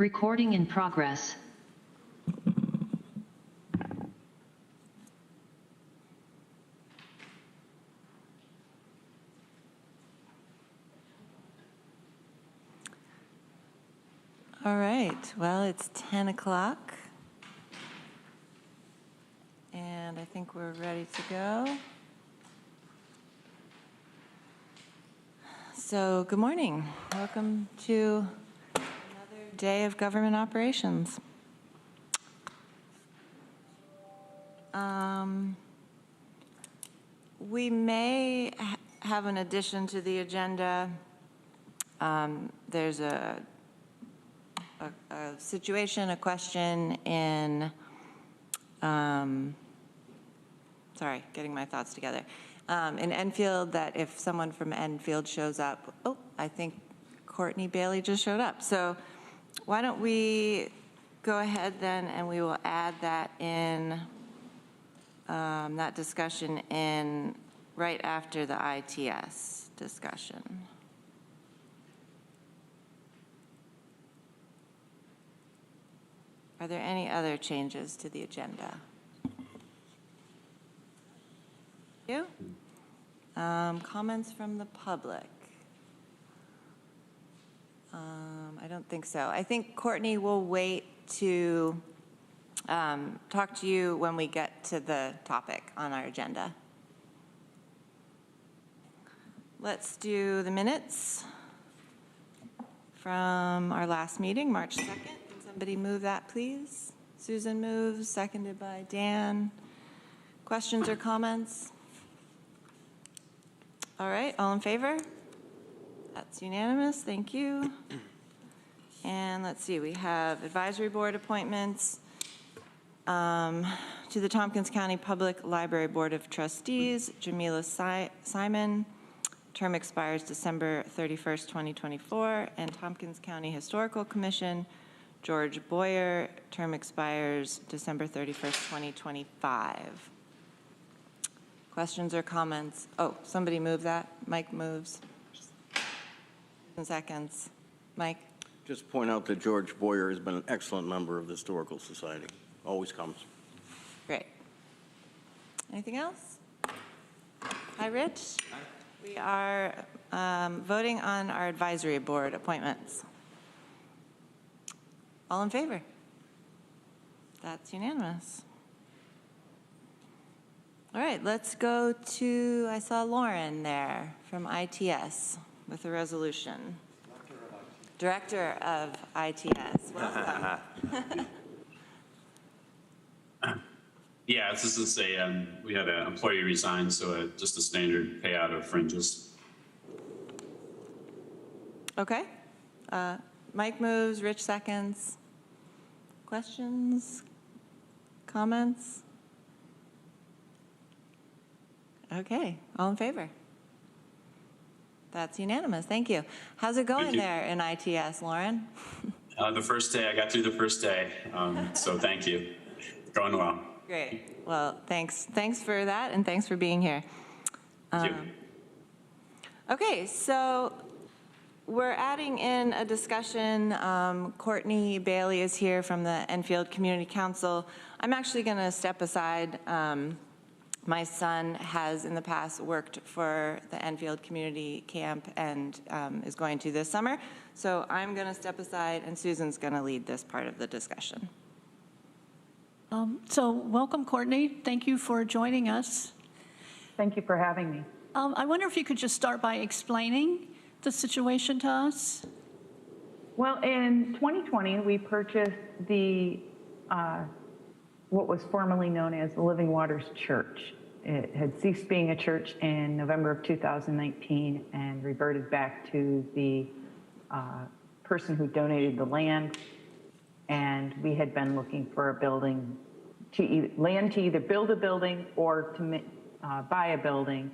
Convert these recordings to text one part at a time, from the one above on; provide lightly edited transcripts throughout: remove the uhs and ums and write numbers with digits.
Recording in progress. All right, well, it's 10 o'clock, and I think we're ready to go. So, good morning. Welcome to another day of government operations. We may have an addition to the agenda. There's a situation, a question in, sorry, getting my thoughts together, in Enfield, that if someone from Enfield shows up, oh, I think Courtney Bailey just showed up. So why don't we go ahead then and we will add that in, that discussion in right after the ITS discussion. Are there any other changes to the agenda? You? Comments from the public? I don't think so. I think Courtney will wait to talk to you when we get to the topic on our agenda. Let's do the minutes from our last meeting, March 2nd. Somebody move that, please. Susan moves, seconded by Dan. Questions or comments? All right, all in favor? That's unanimous, thank you. And let's see, we have advisory board appointments to the Tompkins County Public Library Board of Trustees. Jamila Simon, term expires December 31st, 2024. And Tompkins County Historical Commission, George Boyer, term expires December 31st, 2025. Questions or comments? Oh, somebody move that. Mike moves. 10 seconds. Mike? Just point out that George Boyer has been an excellent member of the Historical Society. Always comes. Great. Anything else? Hi, Rich. Hi. We are voting on our advisory board appointments. All in favor? That's unanimous. All right, let's go to, I saw Lauren there from ITS with a resolution. Director of ITS. Welcome. Yeah, this is we had an employee resign, so just a standard payout of fringes. Okay. Mike moves, Rich seconds. Questions? Comments? Okay, all in favor? That's unanimous, thank you. How's it going there in ITS, Lauren? The first day, I got through the first day, so thank you. Going well. Great, well, thanks for that, and thanks for being here. Thank you. Okay, so we're adding in a discussion. Courtney Bailey is here from the Enfield Community Council. I'm actually going to step aside. My son has in the past worked for the Enfield Community Camp and is going to this summer. So I'm going to step aside and Susan's going to lead this part of the discussion. So welcome, Courtney. Thank you for joining us. Thank you for having me. I wonder if you could just start by explaining the situation to us. Well, in 2020, we purchased the what was formerly known as the Living Waters Church. It had ceased being a church in November of 2019 and reverted back to the person who donated the land. And we had been looking for a building, land to either build a building or to buy a building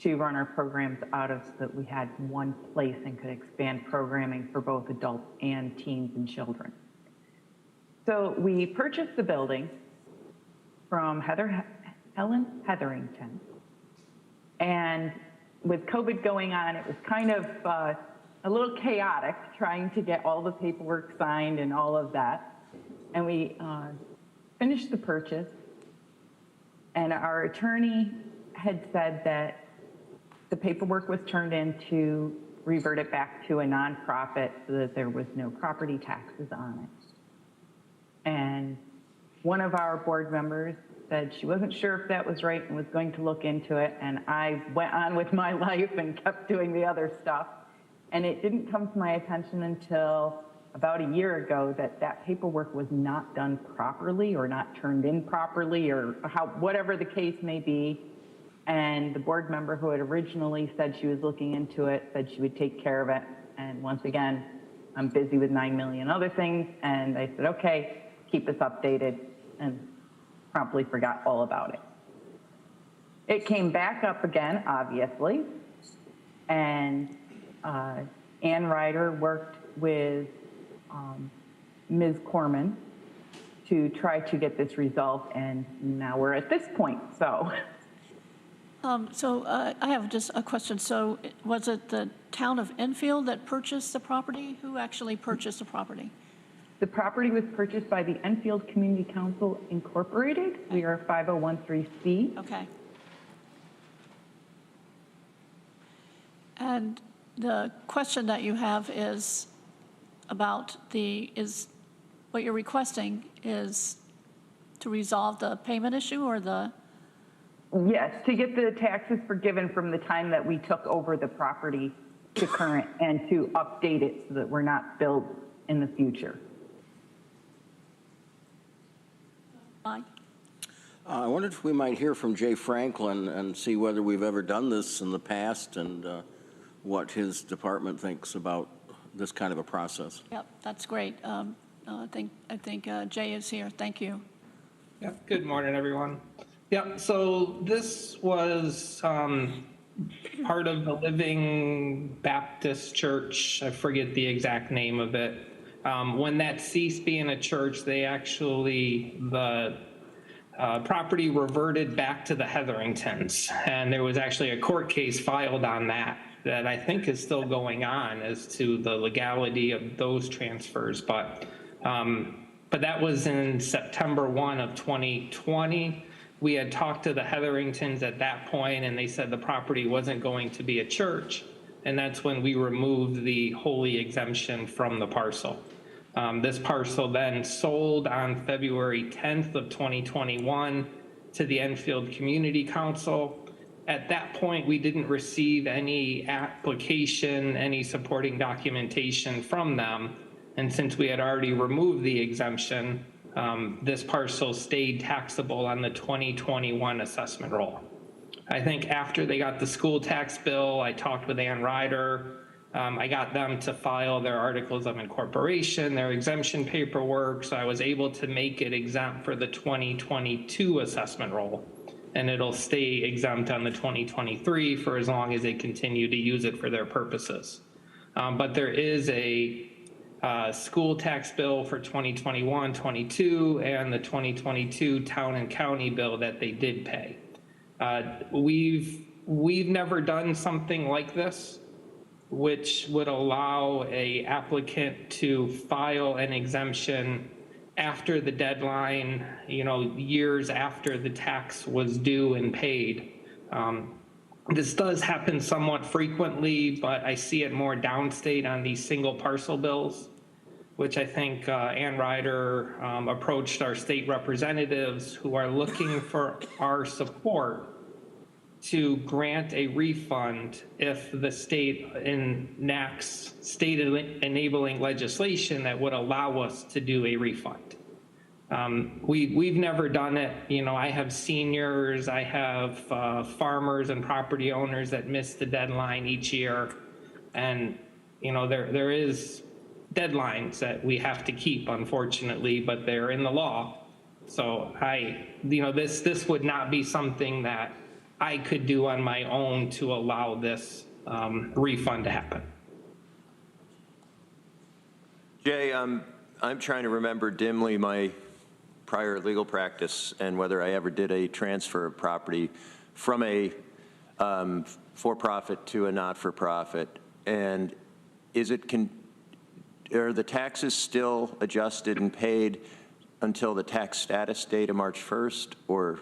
to run our programs out of, so that we had one place and could expand programming for both adults and teens and children. So we purchased the building from Helen Hetherington. And with COVID going on, it was kind of a a little chaotic trying to get all the paperwork signed and all of that. And we finished the purchase, and our attorney had said that the paperwork was turned in to revert it back to a nonprofit so that there was no property taxes on it. And one of our board members said she wasn't sure if that was right and was going to look into it. And I went on with my life and kept doing the other stuff. And it didn't come to my attention until about a year ago that that paperwork was not done properly or not turned in properly, or whatever the case may be. And the board member who had originally said she was looking into it said she would take care of it. And once again, I'm busy with 9 million other things. And I said, okay, keep us updated, and promptly forgot all about it. It came back up again, obviously. And Ann Ryder worked with Ms. Corman to try to get this resolved. And now we're at this point, so. I have just a question. So was it the town of Enfield that purchased the property? Who actually purchased the property? The property was purchased by the Enfield Community Council Incorporated. We are a 5013C. Okay. And the question that you have is about what you're requesting is to resolve the payment issue or the? Yes, to get the taxes forgiven from the time that we took over the property to current, and to update it so that we're not billed in the future. Mike? I wondered if we might hear from Jay Franklin and see whether we've ever done this in the past, and what his department thinks about this kind of a process. Yep, that's great. I think Jay is here. Thank you. Yep. Good morning, everyone. Yep. So this was part of the Living Baptist Church. I forget the exact name of it. When that ceased being a church, the property reverted back to the Hetheringtons, and there was actually a court case filed on that I think is still going on as to the legality of those transfers. But that was in September 1 of 2020. We had talked to the Hetheringtons at that point, and they said the property wasn't going to be a church, and that's when we removed the holy exemption from the parcel. This parcel then sold on February 10th of 2021 to the Enfield Community Council. At that point, we didn't receive any application, any supporting documentation from them. And since we had already removed the exemption, this parcel stayed taxable on the 2021 assessment roll. I think after they got the school tax bill, I talked with Ann Ryder. I got them to file their articles of incorporation, their exemption paperwork, so I was able to make it exempt for the 2022 assessment roll. And it'll stay exempt on the 2023 for as long as they continue to use it for their purposes. But there is a school tax bill for 2021-22 and the 2022 town and county bill that they did pay. We've never done something like this, which would allow a applicant to file an exemption after the deadline, years after the tax was due and paid. This does happen somewhat frequently, but I see it more downstate on these single parcel bills, which I think Ann Ryder approached our state representatives who are looking for our support to grant a refund if the state enacts state enabling legislation that would allow us to do a refund. We've never done it. I have seniors, I have farmers and property owners that miss the deadline each year. And, there is deadlines that we have to keep, unfortunately, but they're in the law. So this would not be something that I could do on my own to allow this refund to happen. Jay, I'm trying to remember dimly my prior legal practice and whether I ever did a transfer of property from a for-profit to a not-for-profit. And are the taxes still adjusted and paid until the tax status date of March 1st, or?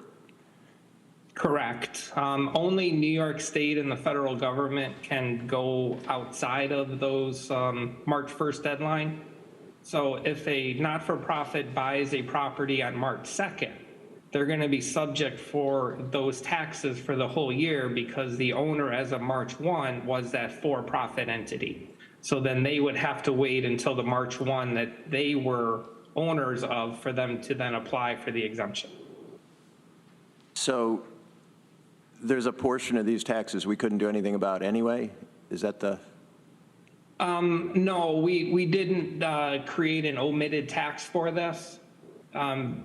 Correct. Only New York State and the federal government can go outside of those March 1st deadline. So if a not-for-profit buys a property on March 2nd, they're going to be subject for those taxes for the whole year because the owner as of March 1 was that for-profit entity. So then they would have to wait until the March 1 that they were owners of for them to then apply for the exemption. So there's a portion of these taxes we couldn't do anything about anyway? Is that the? No, we didn't create an omitted tax for this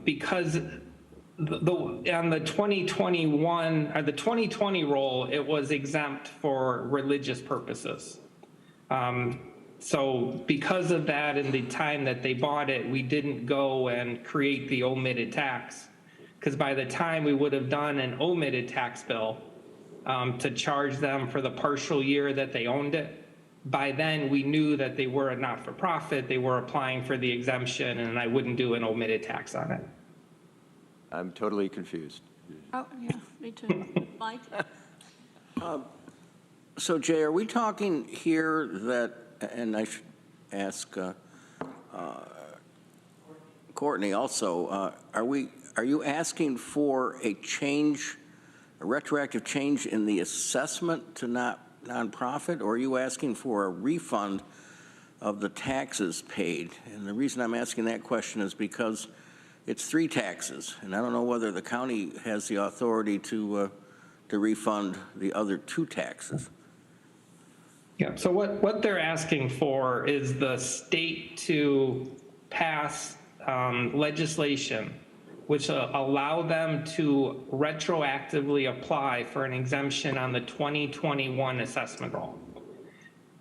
because on the 2021 or the 2020 roll, it was exempt for religious purposes. So because of that and the time that they bought it, we didn't go and create the omitted tax. Because by the time we would have done an omitted tax bill to charge them for the partial year that they owned it, by then we knew that they were a not-for-profit, they were applying for the exemption, and I wouldn't do an omitted tax on it. I'm totally confused. Oh, yeah, me too. Mike? So Jay, are we talking here that, and I should ask Courtney also, are you asking for a change, a retroactive change in the assessment to nonprofit, or are you asking for a refund of the taxes paid? And the reason I'm asking that question is because it's 3 taxes, and I don't know whether the county has the authority to refund the other 2 taxes. Yeah, so what they're asking for is the state to pass legislation which allow them to retroactively apply for an exemption on the 2021 assessment roll.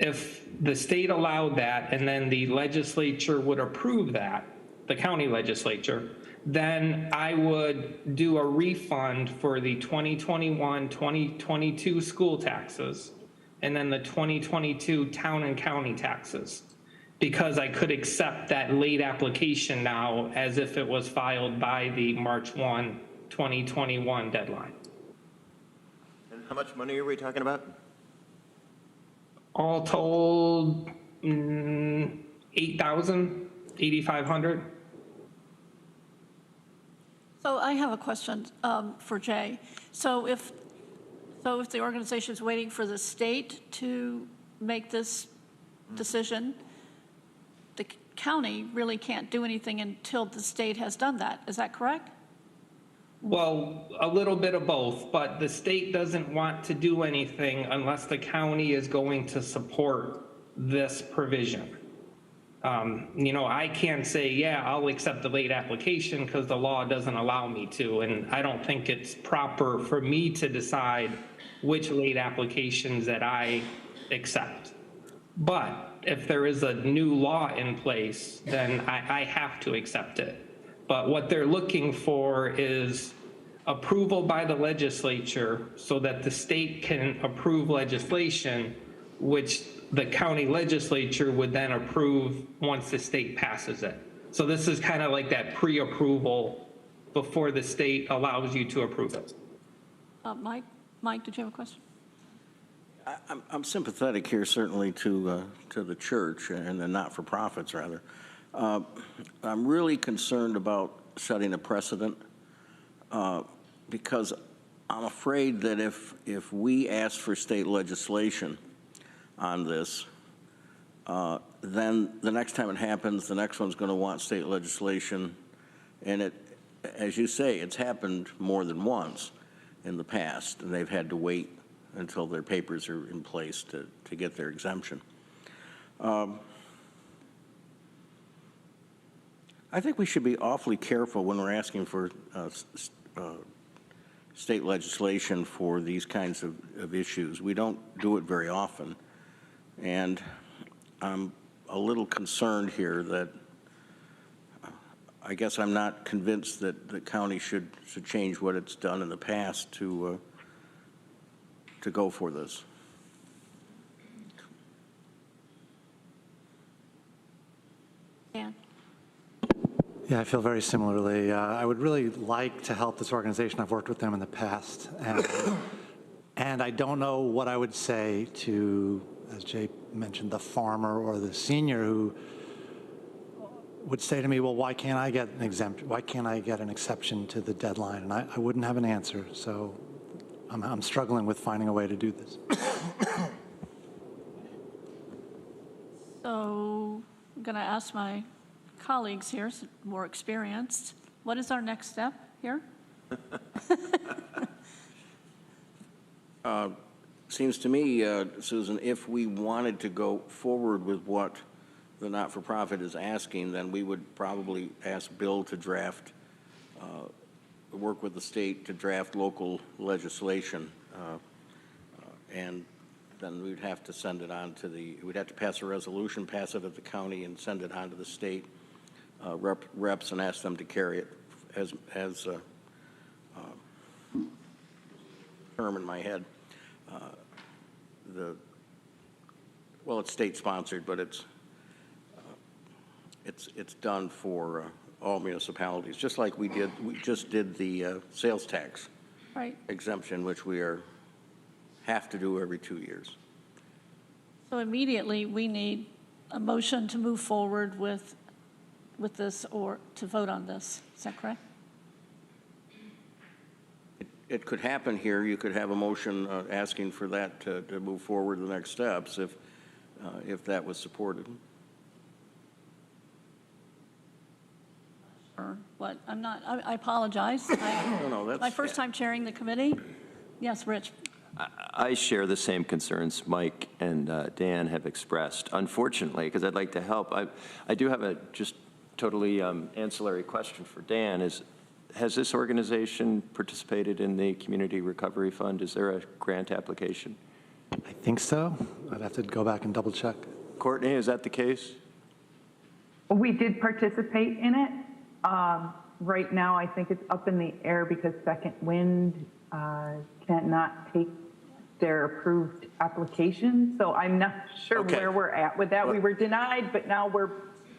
If the state allowed that and then the legislature would approve that, the county legislature, then I would do a refund for the 2021, 2022 school taxes and then the 2022 town and county taxes, because I could accept that late application now as if it was filed by the March 1, 2021 deadline. And how much money are we talking about? All told, 8,000, 8,500. So I have a question for Jay. So if the organization is waiting for the state to make this decision, the county really can't do anything until the state has done that. Is that correct? Well, a little bit of both, but the state doesn't want to do anything unless the county is going to support this provision. I can't say, yeah, I'll accept the late application because the law doesn't allow me to, and I don't think it's proper for me to decide which late applications that I accept. But if there is a new law in place, then I have to accept it. But what they're looking for is approval by the legislature so that the state can approve legislation, which the county legislature would then approve once the state passes it. So this is kind of like that pre-approval before the state allows you to approve it. Mike, did you have a question? I'm sympathetic here, certainly, to the church and the not-for-profits, rather. I'm really concerned about setting a precedent because I'm afraid that if we ask for state legislation on this, then the next time it happens, the next one's going to want state legislation. And it, as you say, it's happened more than once in the past, and they've had to wait until their papers are in place to get their exemption. I think we should be awfully careful when we're asking for state legislation for these kinds of issues. We don't do it very often. And I'm a little concerned here that I guess I'm not convinced that the county should change what it's done in the past to go for this. Dan? Yeah, I feel very similarly. I would really like to help this organization. I've worked with them in the past. And I don't know what I would say to, as Jay mentioned, the farmer or the senior who would say to me, well, why can't I get an exemption? Why can't I get an exception to the deadline? And I wouldn't have an answer. So I'm struggling with finding a way to do this. So I'm going to ask my colleagues here, more experienced, what is our next step here? Seems to me, Susan, if we wanted to go forward with what the not-for-profit is asking, then we would probably ask Bill to draft, work with the state to draft local legislation. And then we'd have to send it on to we'd have to pass a resolution, pass it at the county, and send it on to the state reps and ask them to carry it as term in my head. Well, it's state-sponsored, but it's done for all municipalities, just like we just did the sales tax exemption, which we have to do every 2 years. So immediately, we need a motion to move forward with this or to vote on this. Is that correct? It could happen here. You could have a motion asking for that to move forward to the next steps if that was supported. Or what? I'm not, I apologize. No, that's my first time chairing the committee. Yes, Rich. I share the same concerns Mike and Dan have expressed. Unfortunately, because I'd like to help, I do have a just totally ancillary question for Dan. Has this organization participated in the Community Recovery Fund? Is there a grant application? I think so. I'd have to go back and double check. Courtney, is that the case? We did participate in it. Right now, I think it's up in the air because Second Wind cannot take their approved application. So I'm not sure where we're at with that. We were denied, but now we're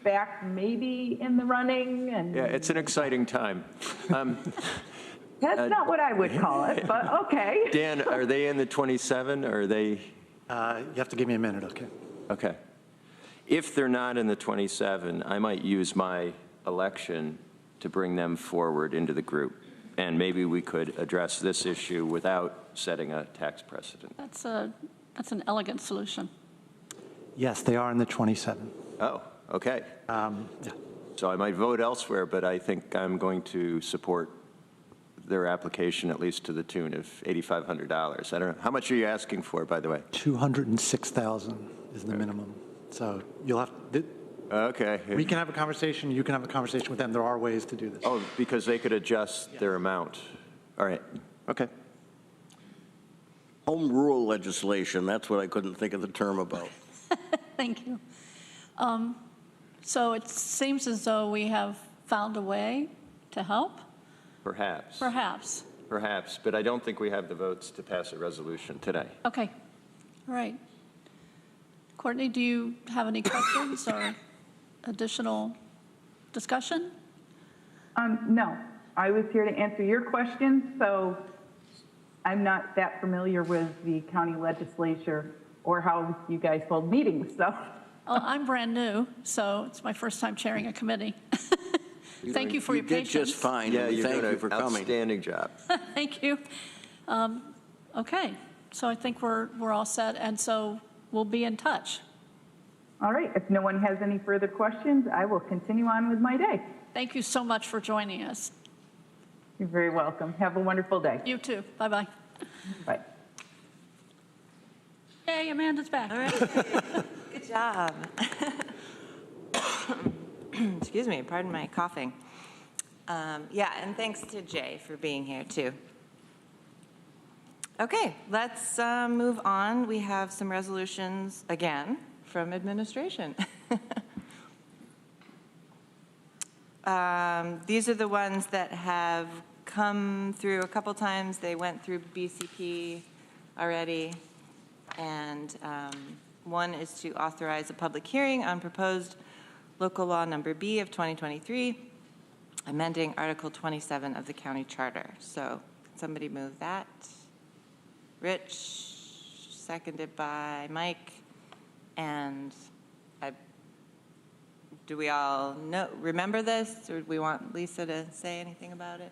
back maybe in the running. And yeah, it's an exciting time. That's not what I would call it, but okay. Dan, are they in the 27, or are they? You have to give me a minute, okay? Okay. If they're not in the 27, I might use my election to bring them forward into the group. And maybe we could address this issue without setting a tax precedent. That's an elegant solution. Yes, they are in the 27. Oh, okay. Yeah. So I might vote elsewhere, but I think I'm going to support their application, at least to the tune of $8,500. I don't know. How much are you asking for, by the way? $206,000 is the minimum. So you'll have to, okay. we can have a conversation. You can have a conversation with them. There are ways to do this. Oh, because they could adjust their amount. All right. Okay. Home rule legislation, that's what I couldn't think of the term about. Thank you. So it seems as though we have found a way to help. Perhaps. Perhaps. Perhaps, but I don't think we have the votes to pass a resolution today. Okay. All right. Courtney, do you have any questions or additional discussion? No, I was here to answer your questions, so I'm not that familiar with the county legislature or how you guys hold meetings, so. Oh, I'm brand new, so it's my first time chairing a committee. Thank you for your patience. You did just fine. Yeah, you're Thank doing you for an coming. outstanding job. Thank you. Okay, so I think we're all set, and so we'll be in touch. All right, if no one has any further questions, I will continue on with my day. Thank you so much for joining us. You're very welcome. Have a wonderful day. You too. Bye-bye. Bye. Yay, Amanda's back. All right. Good job. Excuse me, pardon my coughing. Yeah, and thanks to Jay for being here, too. Okay, let's move on. We have some resolutions, again, from administration. These are the ones that have come through a couple times. They went through BCP already. And one is to authorize a public hearing on proposed local law number B of 2023, amending Article 27 of the county charter. So can somebody move that? Rich, seconded by Mike. And do we all remember this, or do we want Lisa to say anything about it?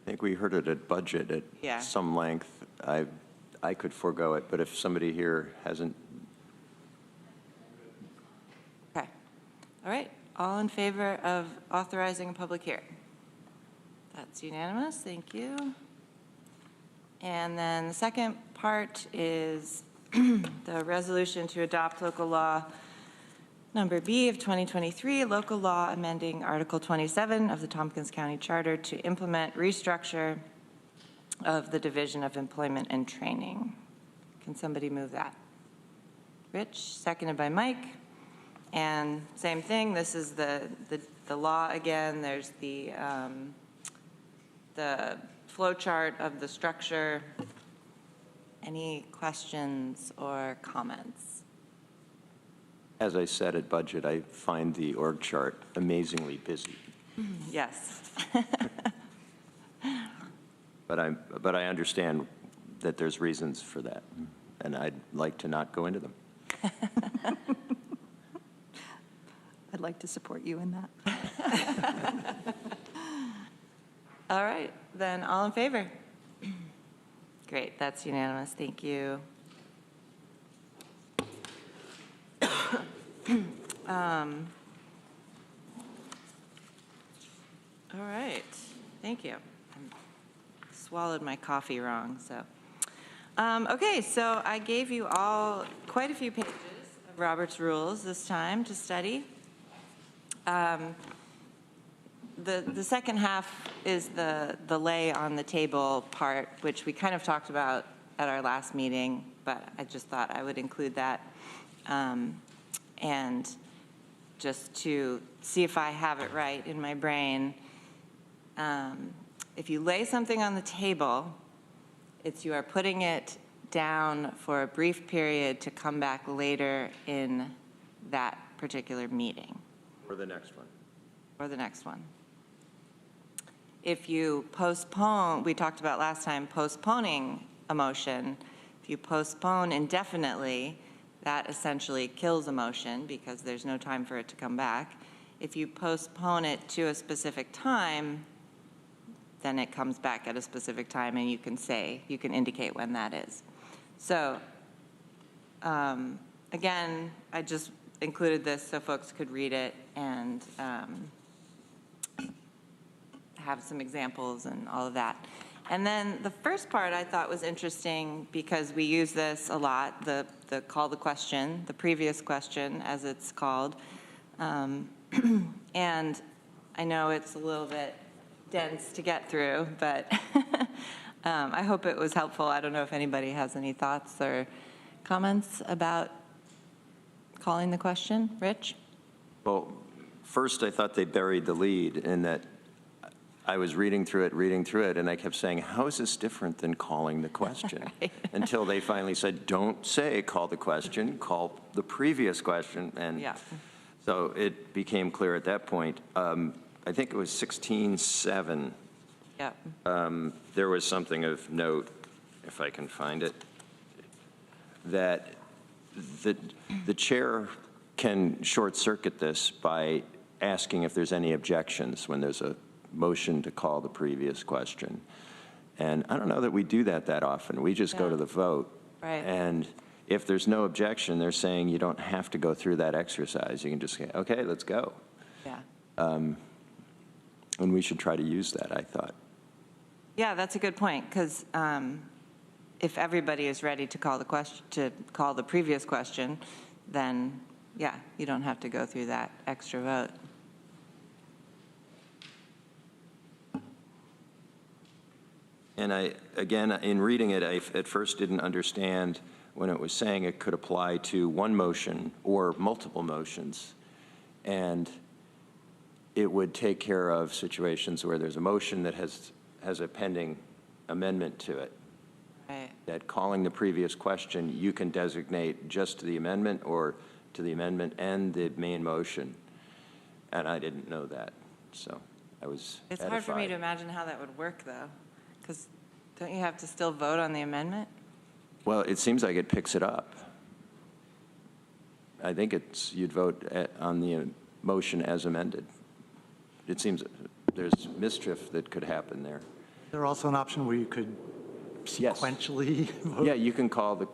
I think we heard it at budget at some length. I could forego it, but if somebody here hasn't. Okay. All right. All in favor of authorizing a public hearing? That's unanimous. Thank you. And then the second part is the resolution to adopt local law number B of 2023, local law amending Article 27 of the Tompkins County Charter to implement restructure of the Division of Employment and Training. Can somebody move that? Rich, seconded by Mike. And same thing, this is the law again. There's the flow chart of the structure. Any questions or comments? As I said at budget, I find the org chart amazingly busy. Yes. But I understand that there's reasons for that, and I'd like to not go into them. I'd like to support you in that. All right, then all in favor? Great, that's unanimous. Thank you. All right, thank you. I swallowed my coffee wrong, so. Okay, so I gave you all quite a few pages of Robert's Rules this time to study. The second half is the lay on the table part, which we kind of talked about at our last meeting, but I just thought I would include that. And just to see if I have it right in my brain, if you lay something on the table, you are putting it down for a brief period to come back later in that particular meeting. Or the next one. Or the next one. If you postpone, we talked about last time postponing a motion. If you postpone indefinitely, that essentially kills a motion because there's no time for it to come back. If you postpone it to a specific time, then it comes back at a specific time and you can indicate when that is. So again, I just included this so folks could read it and have some examples and all of that. And then the first part I thought was interesting because we use this a lot, the call the question, the previous question as it's called. And I know it's a little bit dense to get through, but I hope it was helpful. I don't know if anybody has any thoughts or comments about calling the question. Rich? Well, first I thought they buried the lead in that I was reading through it, and I kept saying, how is this different than calling the question? Right. Until they finally said, don't say call the question, call the previous question. And so it became clear at that point. I think it was 16:7. Yeah. There was something of note, if I can find it, that the chair can short circuit this by asking if there's any objections when there's a motion to call the previous question. And I don't know that we do that often. We just go to the vote. Right. And if there's no objection, they're saying you don't have to go through that exercise. You can just say, okay, let's go. Yeah. And we should try to use that, I thought. Yeah, that's a good point, because if everybody is ready to call the previous question, then yeah, you don't have to go through that extra vote. And again, in reading it, I at first didn't understand when it was saying it could apply to one motion or multiple motions. And it would take care of situations where there's a motion that has a pending amendment to it. Right. That calling the previous question, you can designate just the amendment or to the amendment and the main motion, and I didn't know that, so I was It's hard for me to edified. imagine how that would work, though, because don't you have to still vote on the amendment? Well, it seems like it picks it up. I think you'd vote on the motion as amended. It seems there's mischief that could happen there. Is there also an option where you could Yes. sequentially vote? Yeah, you can call the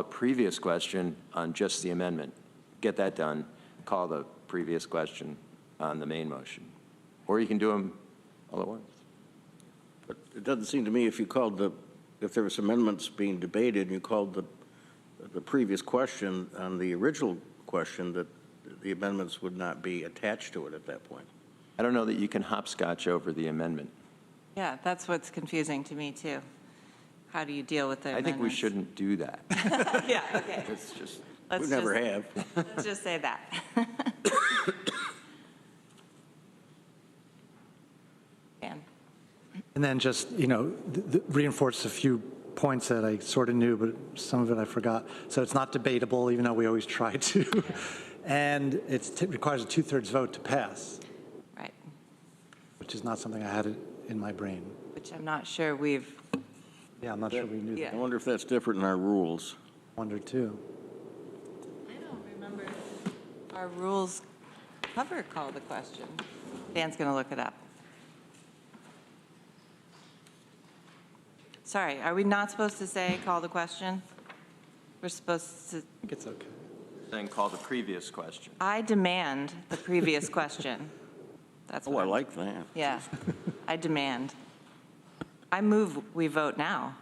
previous question on just the amendment. Get that done, call the previous question on the main motion. Or you can do them all at once. But it doesn't seem to me if there was amendments being debated, and you called the previous question on the original question, that the amendments would not be attached to it at that point. I don't know that you can hopscotch over the amendment. Yeah, that's what's confusing to me, too. How do you deal with the I think we amendments? shouldn't do that. Yeah, okay. It's just, Let's We never just- have. Let's just say that. Dan? And then just, reinforce a few points that I sort of knew, but some of it I forgot. So it's not debatable, even though we always try to. And it requires a 2/3 vote to pass, Right, which is not something I had in my brain. which I'm not sure we've, Yeah, I'm not sure we knew Yeah. that. I wonder if that's different in our rules. Wondered too. I don't remember if our rules cover call the question. Dan's going to look it up. Sorry, are we not supposed to say call the question? We're supposed to, I think it's okay. then call the previous question. I demand the previous question. That's Oh, what I I'm- like that. Yeah, I demand. I move we vote now.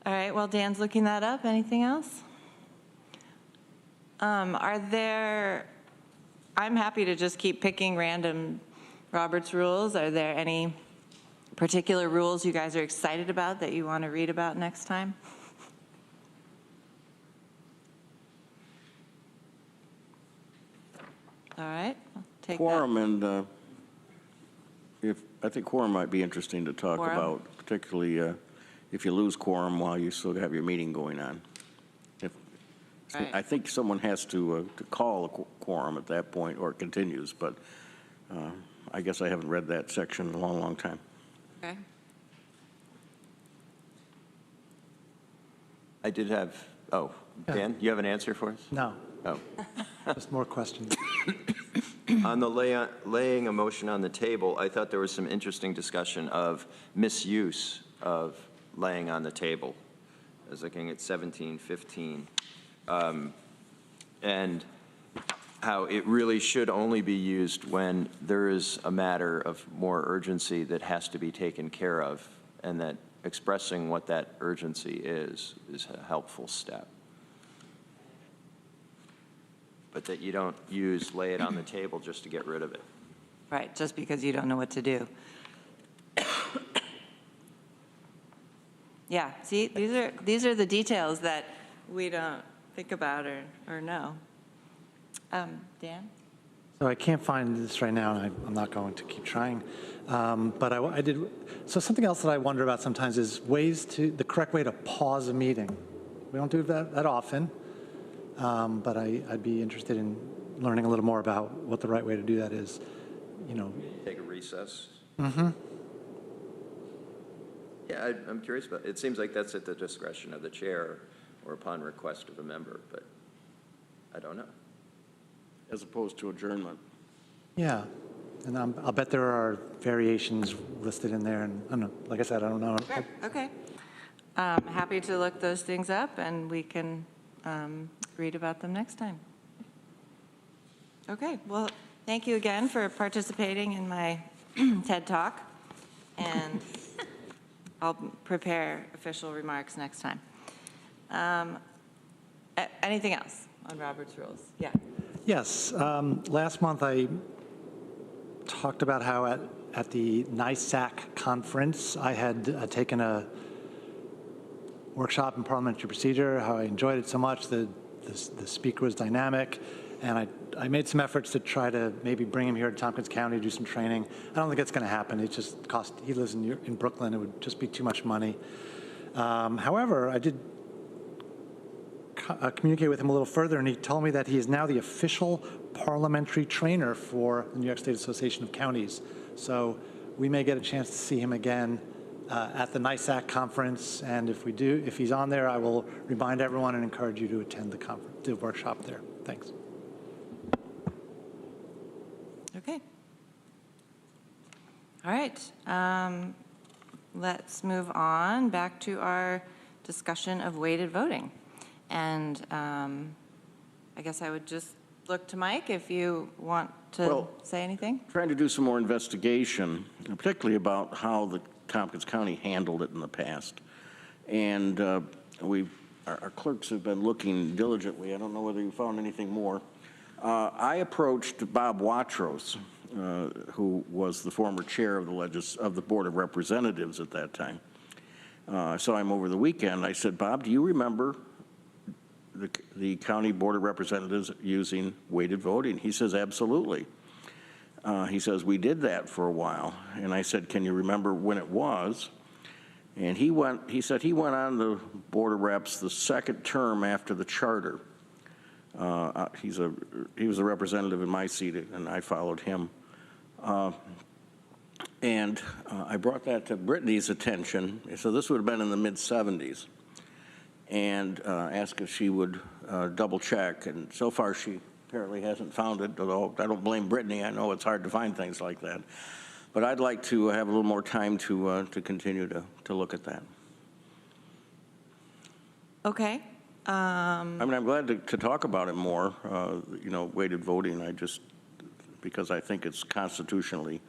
All right, while Dan's looking that up, anything else? I'm happy to just keep picking random Robert's rules. Are there any particular rules you guys are excited about that you want to read about next time? All right, I'll take that. Quorum and, I think quorum might be interesting to talk Quorum? about, particularly if you lose quorum while you still have your meeting going on. Right. I think someone has to call a quorum at that point, or it continues, but I guess I haven't read that section in a long, long time. Okay. I did have, Dan, you have an answer for us? No, Oh. just more questions. On the laying a motion on the table, I thought there was some interesting discussion of misuse of laying on the table. I was looking at 1715. And how it really should only be used when there is a matter of more urgency that has to be taken care of, and that expressing what that urgency is a helpful step. But that you don't lay it on the table just to get rid of it. Right, just because you don't know what to do. Yeah, see, these are the details that we don't think about or know. Dan? So I can't find this right now, and I'm not going to keep trying. But I did, so something else that I wonder about sometimes is the correct way to pause a meeting. We don't do that often, but I'd be interested in learning a little more about what the right way to do that is, Take a recess? Mm-hmm. Yeah, I'm curious about, it seems like that's at the discretion of the chair or upon request of a member, but I don't know. As opposed to adjournment. Yeah, and I'll bet there are variations listed in there, and I don't know, like I said, I don't know. Sure, okay. Happy to look those things up, and we can read about them next time. Okay, well, thank you again for participating in my TED Talk, and I'll prepare official remarks next time. Anything else on Robert's Rules? Yeah. Yes, last month I talked about how at the NISAC conference, I had taken a workshop in parliamentary procedure, how I enjoyed it so much, the speaker was dynamic, And I made some efforts to try to maybe bring him here to Tompkins County to do some training. I don't think it's going to happen. It just cost, he lives in Brooklyn. It would just be too much money. However, I did communicate with him a little further, and he told me that he is now the official parliamentary trainer for the New York State Association of Counties. So we may get a chance to see him again at the NISAC conference, and if he's on there, I will remind everyone and encourage you to attend the workshop there. Thanks. Okay. All right. Let's move on back to our discussion of weighted voting. And I guess I would just look to Mike if you want to say anything. Trying to do some more investigation, particularly about how the Tompkins County handled it in the past. And our clerks have been looking diligently. I don't know whether you found anything more. I approached Bob Watros, who was the former chair of the Board of Representatives at that time. I saw him over the weekend. I said, Bob, do you remember the County Board of Representatives using weighted voting? He says, absolutely. He says, we did that for a while. And I said, can you remember when it was? And he said he went on the Board of Reps the second term after the charter. He was a representative in my seat, and I followed him. And I brought that to Brittany's attention. So this would have been in the mid-'70s. And asked if she would double check. And so far she apparently hasn't found it, although I don't blame Brittany. I know it's hard to find things like that. But I'd like to have a little more time to continue to look at that. Okay. I mean, I'm glad to talk about it more, weighted voting. Because I think it's constitutionally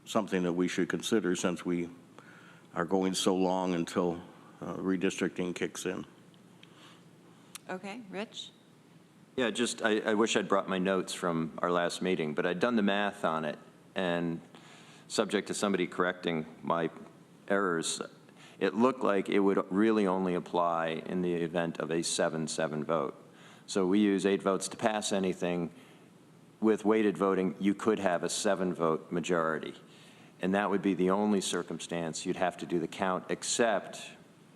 something that we should consider, since we are going so long until redistricting kicks in. Okay, Rich? Yeah, I wish I'd brought my notes from our last meeting, but I'd done the math on it, and subject to somebody correcting my errors, it looked like it would really only apply in the event of a 7-7 vote. So we use 8 votes to pass anything. With weighted voting, you could have a 7-vote majority. And that would be the only circumstance you'd have to do the count, except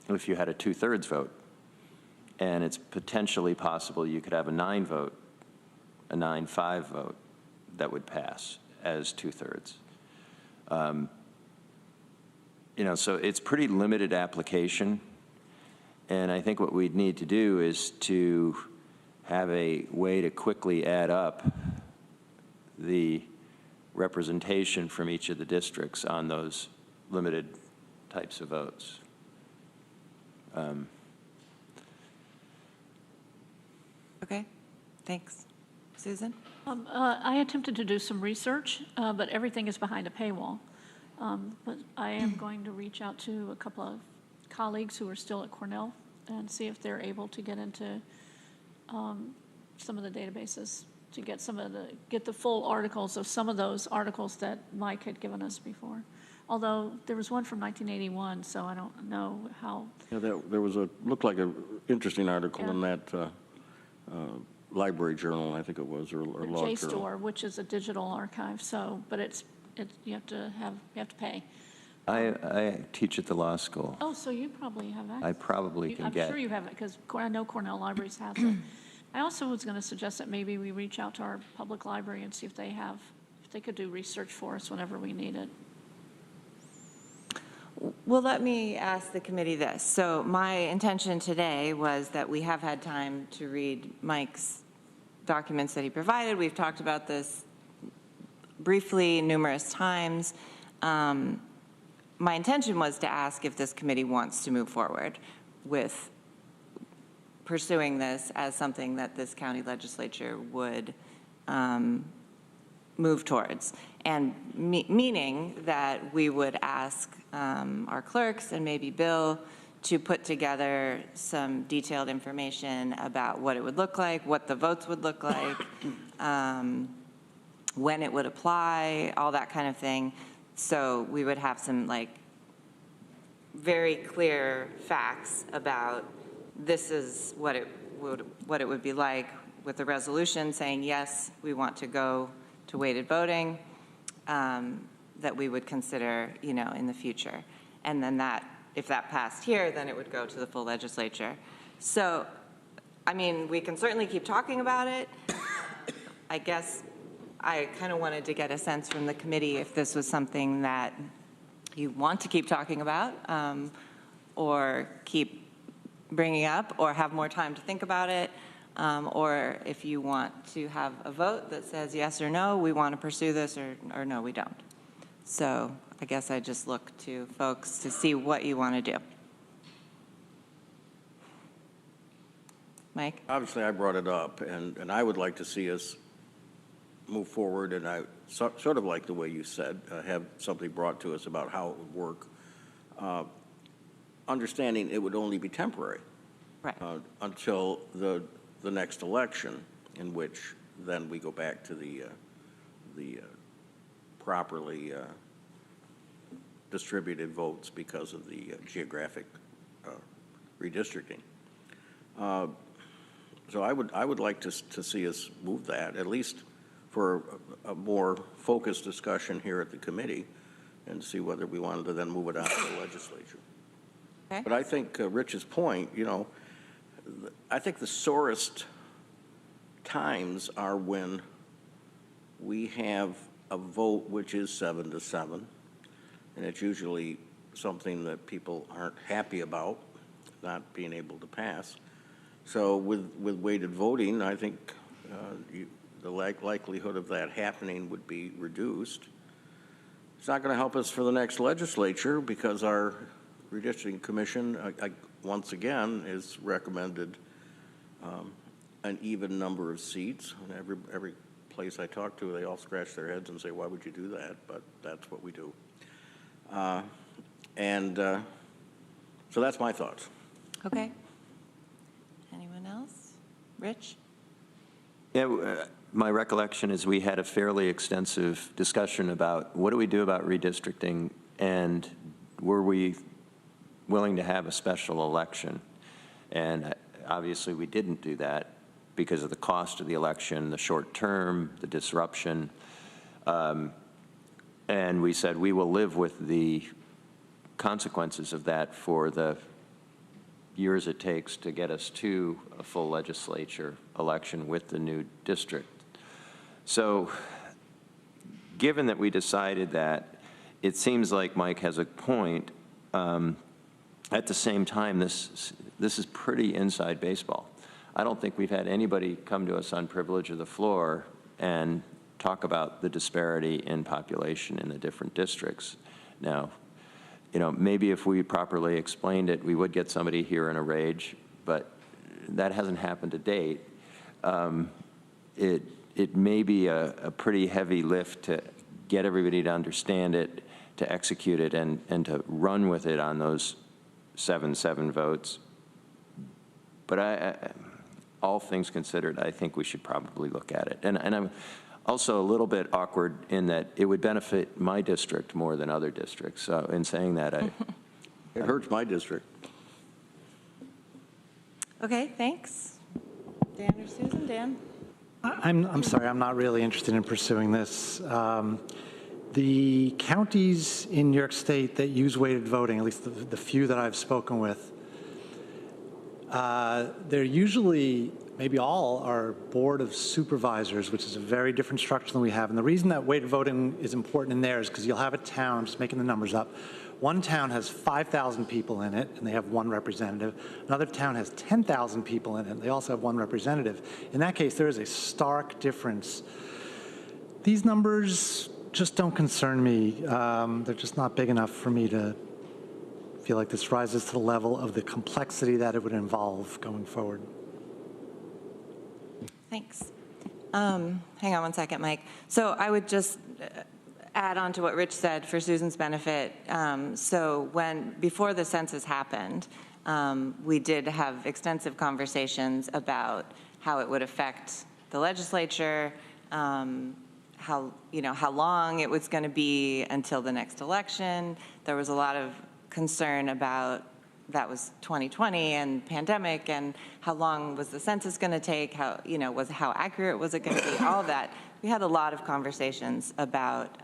if you had a 2/3 vote. And it's potentially possible you could have a 9-vote, a 9-5 vote that would pass as 2/3. So it's pretty limited application. And I think what we'd need to do is to have a way to quickly add up the representation from each of the districts on those limited types of votes. Okay, thanks. Susan? I attempted to do some research, but everything is behind a paywall. But I am going to reach out to a couple of colleagues who are still at Cornell and see if they're able to get into some of the databases to get the full articles of some of those articles that Mike had given us before. Although there was one from 1981, so I don't know how. Yeah, there was looked like an interesting article in that library journal, I think it was, or law journal. JSTOR, which is a digital archive. So, but you have to pay. I teach at the law school. Oh, so you probably have access. I probably can get. I'm sure you have it, because I know Cornell Libraries has it. I also was going to suggest that maybe we reach out to our public library and see if they could do research for us whenever we need it. Well, let me ask the committee this. So my intention today was that we have had time to read Mike's documents that he provided. We've talked about this briefly numerous times. My intention was to ask if this committee wants to move forward with pursuing this as something that this county legislature would move towards. And meaning that we would ask our clerks and maybe Bill to put together some detailed information about what it would look like, what the votes would look like, when it would apply, all that kind of thing. So we would have some very clear facts about this is what it what it would be like with the resolution saying, yes, we want to go to weighted voting, that we would consider, in the future. And then if that passed here, then it would go to the full legislature. So, we can certainly keep talking about it. I guess I kind of wanted to get a sense from the committee if this was something that you want to keep talking about, or keep bringing up, or have more time to think about it, or if you want to have a vote that says yes or no, we want to pursue this, or no, we don't. So I guess I just look to folks to see what you want to do. Mike? Obviously, I brought it up, and I would like to see us move forward, and I sort of like the way you said, have something brought to us about how it would work, understanding it would only be temporary. Right. Until the next election, in which then we go back to the properly distributed votes because of the geographic redistricting. So I would like to see us move that, at least for a more focused discussion here at the committee, and see whether we wanted to then move it on to the legislature. Okay. But I think Rich's point, I think the sorest times are when we have a vote which is 7-7, and it's usually something that people aren't happy about, not being able to pass. So with weighted voting, I think the likelihood of that happening would be reduced. It's not going to help us for the next legislature because our redistricting commission, once again, is recommended an even number of seats. And every place I talk to, they all scratch their heads and say, why would you do that? But that's what we do. So that's my thoughts. Okay. Anyone else? Rich? Yeah, my recollection is we had a fairly extensive discussion about what do we do about redistricting, and were we willing to have a special election? And obviously we didn't do that because of the cost of the election, the short term, the disruption. And we said we will live with the consequences of that for the years it takes to get us to a full legislature election with the new district. So given that we decided that, it seems like Mike has a point. At the same time, this is pretty inside baseball. I don't think we've had anybody come to us on privilege of the floor and talk about the disparity in population in the different districts. Now, maybe if we properly explained it, we would get somebody here in a rage, but that hasn't happened to date. It may be a pretty heavy lift to get everybody to understand it, to execute it, and to run with it on those 7-7 votes. But all things considered, I think we should probably look at it. And I'm also a little bit awkward in that it would benefit my district more than other districts. So in saying that, It hurts my district. Okay, thanks. Dan or Susan? Dan? I'm sorry, I'm not really interested in pursuing this. The counties in New York State that use weighted voting, at least the few that I've spoken with, they're usually, maybe all, are board of supervisors, which is a very different structure than we have. And the reason that weighted voting is important in there is because you'll have a town, I'm just making the numbers up, one town has 5,000 people in it, and they have one representative. Another town has 10,000 people in it, and they also have one representative. In that case, there is a stark difference. These numbers just don't concern me. They're just not big enough for me to feel like this rises to the level of the complexity that it would involve going forward. Thanks. Hang on one second, Mike. So I would just add on to what Rich said for Susan's benefit. So before the census happened, we did have extensive conversations about how it would affect the legislature, how long it was going to be until the next election. There was a lot of concern about that was 2020 and pandemic, and how long was the census going to take? How accurate was it going to be? All of that. We had a lot of conversations about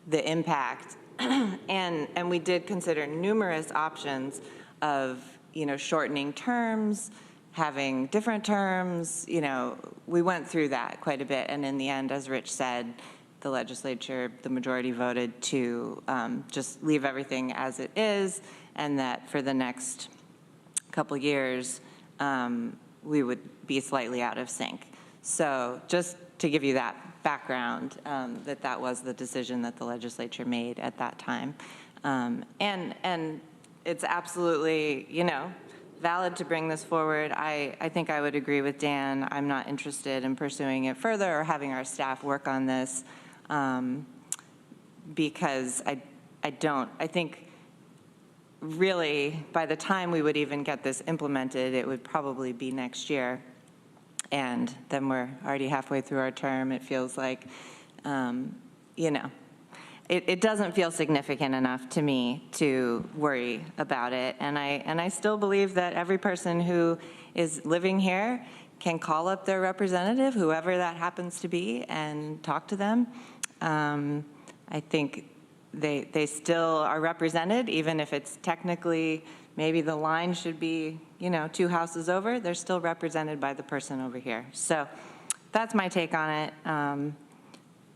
the impact, and we did consider numerous options of shortening terms, having different terms. We went through that quite a bit, and in the end, as Rich said, the legislature, the majority voted to just leave everything as it is, and that for the next couple years, we would be slightly out of sync. So just to give you that background, that was the decision that the legislature made at that time. And it's absolutely, valid to bring this forward. I think I would agree with Dan. I'm not interested in pursuing it further or having our staff work on this. Because I think really by the time we would even get this implemented, it would probably be next year. And then we're already halfway through our term. It feels like, it doesn't feel significant enough to me to worry about it. And I still believe that every person who is living here can call up their representative, whoever that happens to be, and talk to them. I think they still are represented, even if it's technically, maybe the line should be, 2 houses over, they're still represented by the person over here. So that's my take on it.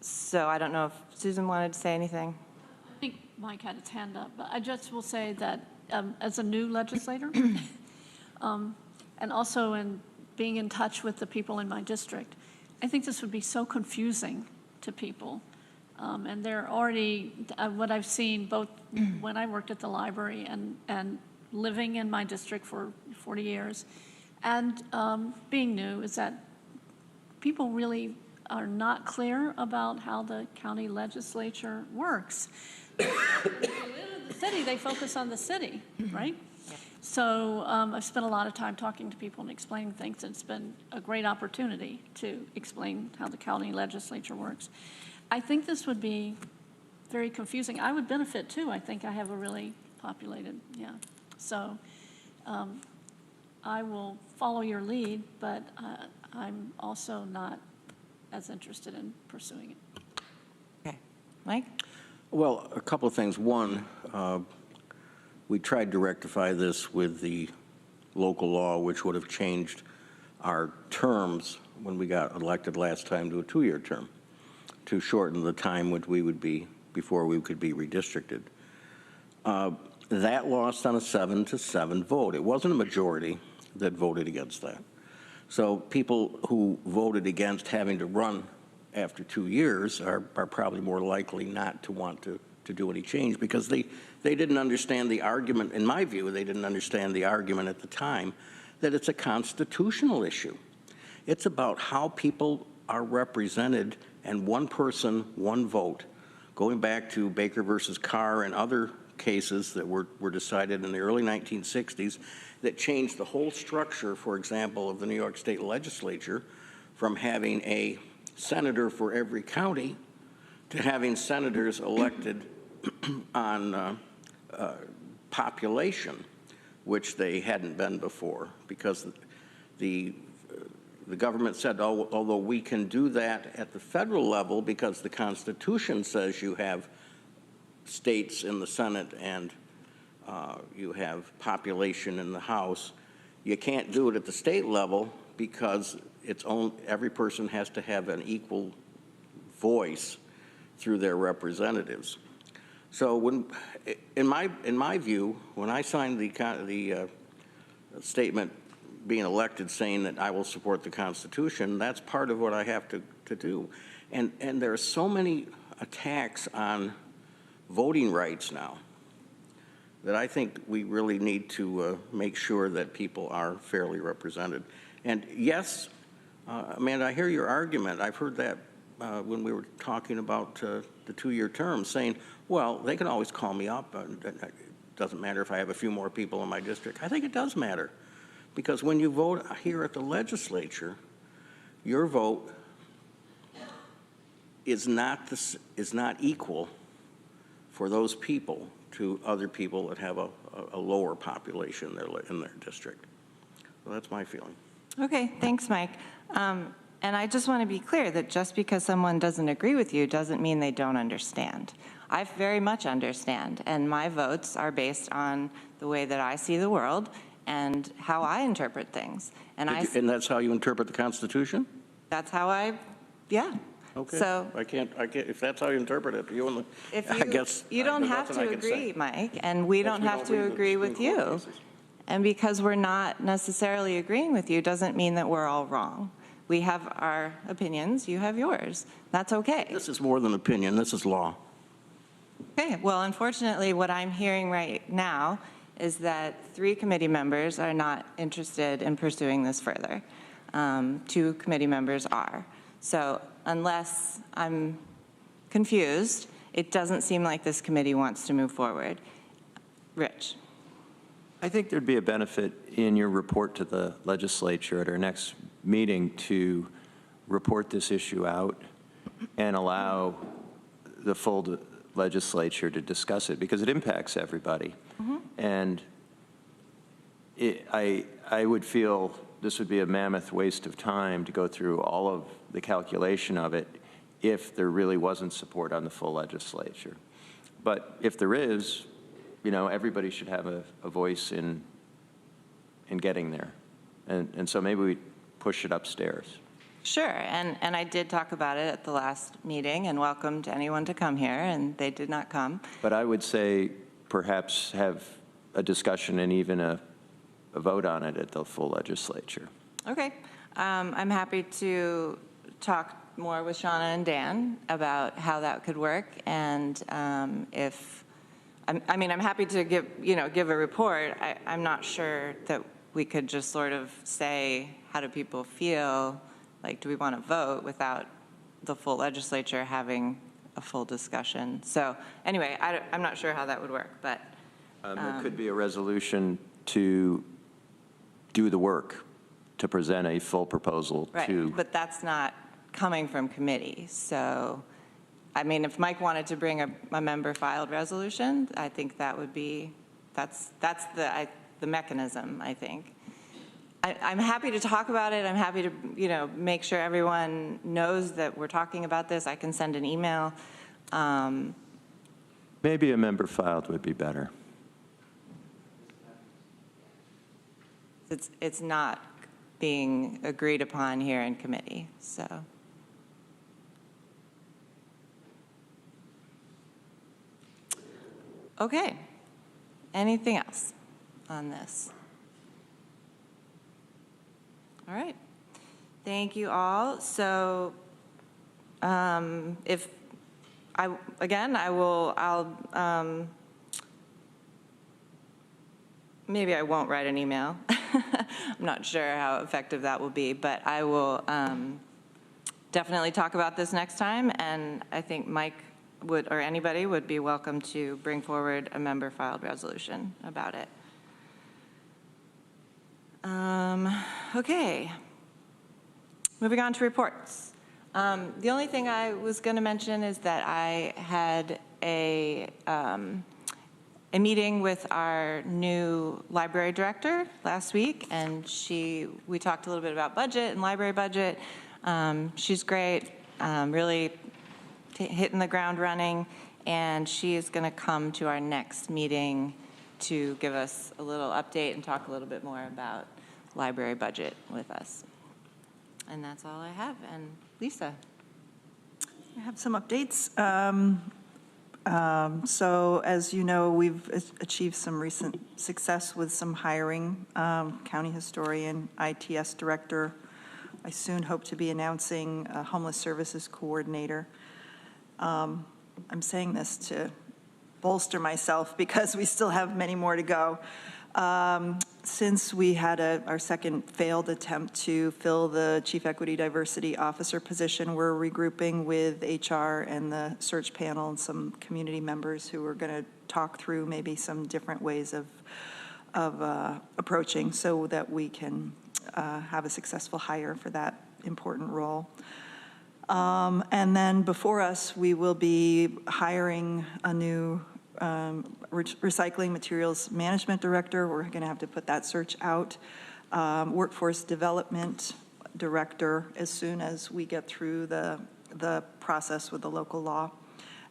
So I don't know if Susan wanted to say anything. I think Mike had his hand up, but I just will say that as a new legislator, and also in being in touch with the people in my district, I think this would be so confusing to people. And they're already, what I've seen both when I worked at the library and living in my district for 40 years, and being new, is that people really are not clear about how the county legislature works. When they live in the city, they focus on the city, right? So I've spent a lot of time talking to people and explaining things, and it's been a great opportunity to explain how the county legislature works. I think this would be very confusing. I would benefit too. I think I have a really populated, So I will follow your lead, but I'm also not as interested in pursuing it. Okay. Mike? Well, a couple of things. One, we tried to rectify this with the local law, which would have changed our terms when we got elected last time to a 2-year term, to shorten the time which we would be before we could be redistricted. That lost on a 7-7 vote. It wasn't a majority that voted against that. So people who voted against having to run after 2 years are probably more likely not to want to do any change, because they didn't understand the argument. In my view, they didn't understand the argument at the time that it's a constitutional issue. It's about how people are represented, and one person, one vote. Going back to Baker versus Carr and other cases that were decided in the early 1960s that changed the whole structure, for example, of the New York State Legislature, from having a senator for every county to having senators elected on population, which they hadn't been before, because the government said, although we can do that at the federal level because the Constitution says you have states in the Senate and you have population in the House, you can't do it at the state level because every person has to have an equal voice through their representatives. So when, in my view, when I signed the statement being elected saying that I will support the Constitution, that's part of what I have to do. And there are so many attacks on voting rights now that I think we really need to make sure that people are fairly represented. And yes, Amanda, I hear your argument. I've heard that when we were talking about the 2-year term, saying, well, they can always call me up. It doesn't matter if I have a few more people in my district. I think it does matter, because when you vote here at the legislature, your vote is not equal for those people to other people that have a lower population in their district. So that's my feeling. Okay, thanks, Mike. And I just want to be clear that just because someone doesn't agree with you doesn't mean they don't understand. I very much understand, and my votes are based on the way that I see the world and how I interpret things. And And that's how you interpret the Constitution? that's how yeah. Okay. So I can't, if that's how you interpret it, if I guess. you don't there's have nothing I to can say. agree, Mike, and we don't have to agree with Supreme Court you. cases. And because we're not necessarily agreeing with you doesn't mean that we're all wrong. We have our opinions, you have yours. That's okay. This is more than opinion, this is law. Okay, well, unfortunately, what I'm hearing right now is that 3 committee members are not interested in pursuing this further. 2 committee members are. So unless I'm confused, it doesn't seem like this committee wants to move forward. Rich? I think there'd be a benefit in your report to the legislature at our next meeting to report this issue out and allow the full legislature to discuss it, because it impacts everybody. And I would feel this would be a mammoth waste of time to go through all of the calculation of it if there really wasn't support on the full legislature. But if there is, you know, everybody should have a voice in getting there. And so maybe we push it upstairs. Sure, and I did talk about it at the last meeting and welcomed anyone to come here, and they did not come. But I would say perhaps have a discussion and even a vote on it at the full legislature. Okay, I'm happy to talk more with Shauna and Dan about how that could work, and I mean, I'm happy to give a report. I'm not sure that we could just sort of say, how do people feel? Like, do we want to vote without the full legislature having a full discussion? So anyway, I'm not sure how that would work, but. There could be a resolution to do the work, to present a full proposal Right, to. but that's not coming from committee. So, I mean, if Mike wanted to bring a member-filed resolution, I think that would be, that's the mechanism, I think. I'm happy to talk about it. I'm happy to, make sure everyone knows that we're talking about this. I can send an email. Maybe a member filed would be better. It's not being agreed upon here in committee, so. Okay. Anything else on this? All right. Thank you all. So I'll maybe I won't write an email. I'm not sure how effective that will be, but I will definitely talk about this next time, and I think Mike would, or anybody would be welcome to bring forward a member-filed resolution about it. Okay. Moving on to reports. The only thing I was going to mention is that I had a meeting with our new library director last week, and we talked a little bit about budget and library budget. She's great, really hitting the ground running, and she is going to come to our next meeting to give us a little update and talk a little bit more about library budget with us. And that's all I have. And Lisa. I have some updates. So as you know, we've achieved some recent success with some hiring, county historian, ITS director. I soon hope to be announcing a homeless services coordinator. I'm saying this to bolster myself because we still have many more to go. Since we had our second failed attempt to fill the Chief Equity Diversity Officer position, we're regrouping with HR and the search panel and some community members who are going to talk through maybe some different ways of approaching so that we can have a successful hire for that important role. And then before us, we will be hiring a new recycling materials management director. We're going to have to put that search out. Workforce development director as soon as we get through the process with the local law,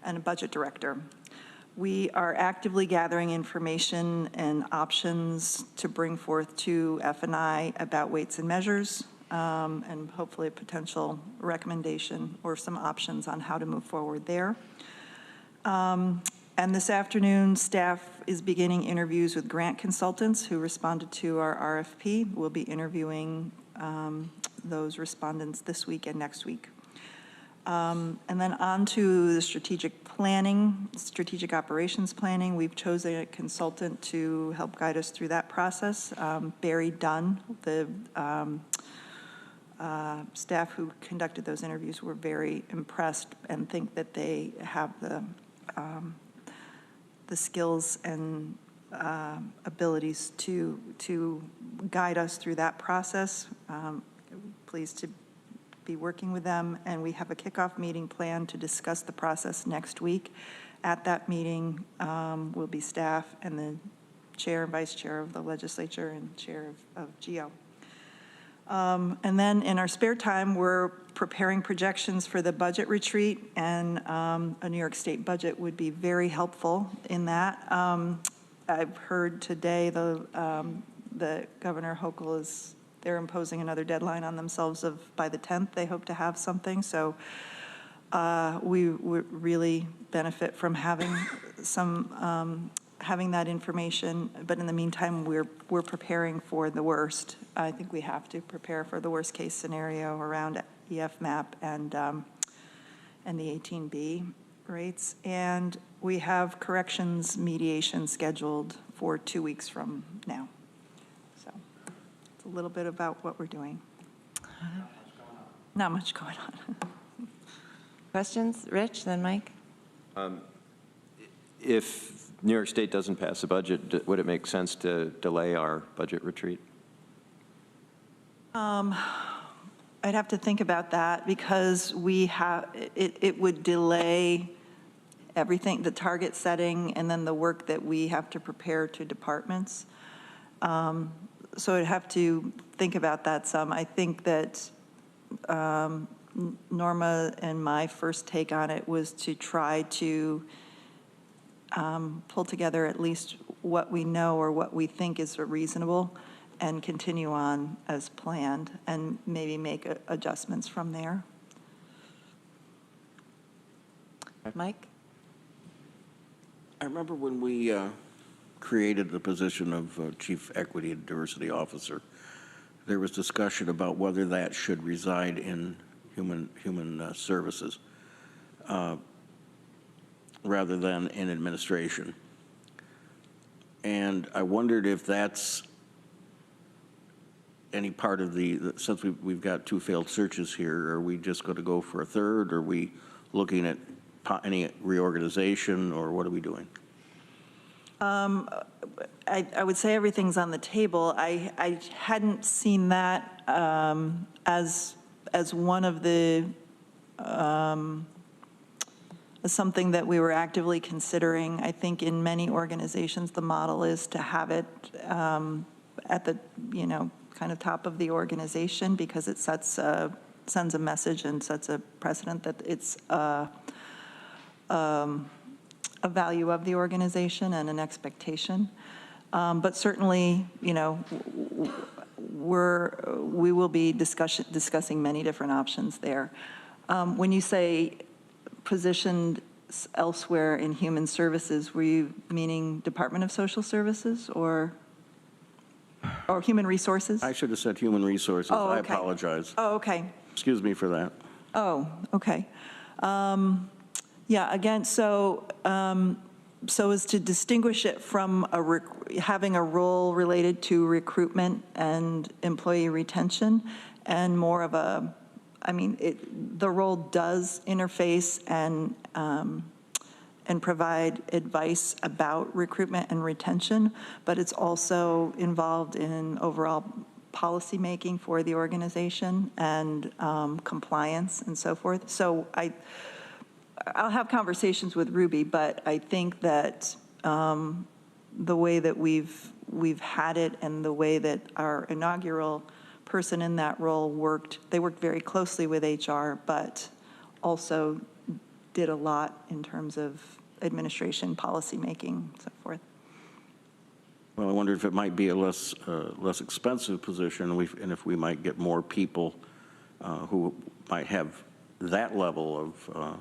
and a budget director. We are actively gathering information and options to bring forth to F&I about weights and measures, and hopefully a potential recommendation or some options on how to move forward there. And this afternoon, staff is beginning interviews with grant consultants who responded to our RFP. We'll be interviewing those respondents this week and next week. And then on to the strategic planning, strategic operations planning. We've chosen a consultant to help guide us through that process. Barry Dunn, the staff who conducted those interviews were very impressed and think that they have the skills and abilities to guide us through that process. Pleased to be working with them, and we have a kickoff meeting planned to discuss the process next week. At that meeting will be staff and the chair and vice chair of the legislature and chair of GO. And then in our spare time, we're preparing projections for the budget retreat, and a New York State budget would be very helpful in that. I've heard today the Governor Hochul they're imposing another deadline on themselves of by the 10th, they hope to have something. So we would really benefit from having having that information. But in the meantime, we're preparing for the worst. I think we have to prepare for the worst case scenario around EFMAP and the 18B rates. And we have corrections mediation scheduled for 2 weeks from now. A little bit about what we're doing. Not much going on. Questions? Rich, then Mike. If New York State doesn't pass a budget, would it make sense to delay our budget retreat? I'd have to think about that because it would delay everything, the target setting, and then the work that we have to prepare to departments. So I'd have to think about that some. I think that Norma and my first take on it was to try to pull together at least what we know or what we think is reasonable and continue on as planned and maybe make adjustments from there. Mike? I remember when we created the position of Chief Equity and Diversity Officer, there was discussion about whether that should reside in human services rather than in administration. And I wondered if that's any part of since we've got 2 failed searches here, are we just going to go for a third? Are we looking at any reorganization, or what are we doing? I would say everything's on the table. I hadn't seen that as one of the as something that we were actively considering. I think in many organizations the model is to have it at the kind of top of the organization because it sends a message and sets a precedent that it's a value of the organization and an expectation. But certainly, we will be discussing many different options there. When you say positioned elsewhere in human services, were you meaning Department of Social Services or Human Resources? I should have said Human Resources. Oh, okay. I apologize. Oh, okay. Excuse me for that. Oh, okay. Yeah, again, so as to distinguish it from having a role related to recruitment and employee retention, and more of the role does interface and provide advice about recruitment and retention, but it's also involved in overall policy making for the organization and compliance and so forth. So I'll have conversations with Ruby, but I think that the way that we've had it and the way that our inaugural person in that role worked. They worked very closely with HR, but also did a lot in terms of administration, policymaking, so forth. Well, I wonder if it might be a less expensive position, and if we might get more people who might have that level of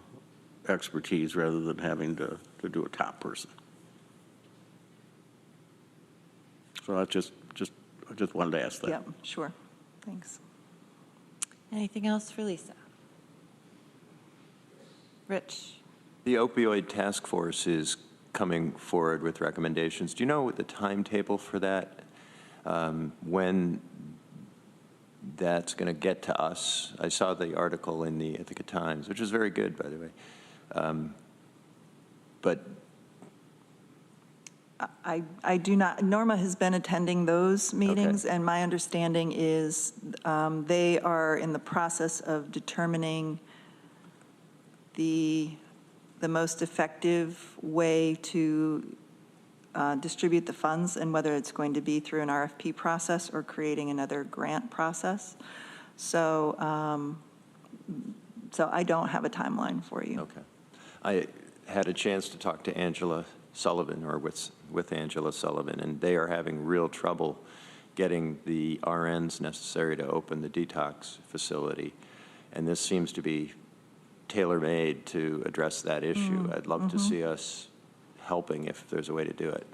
expertise rather than having to do a top person. So I just wanted to ask that. Yep, sure. Thanks. Anything else for Lisa? Rich? The opioid task force is coming forward with recommendations. Do you know the timetable for that? When that's going to get to us? I saw the article in the Ithaca Times, which is very good, by the way. But I do not, Norma has been attending those meetings, and my understanding is they are in the process of determining the most effective way to distribute the funds, and whether it's going to be through an RFP process or creating another grant process. So, so I don't have a timeline for you. okay. I had a chance to talk to Angela Sullivan, or with Angela Sullivan, and they are having real trouble getting the RNs necessary to open the detox facility. And this seems to be tailor-made to address that issue. I'd love to see us helping if there's a way to do it.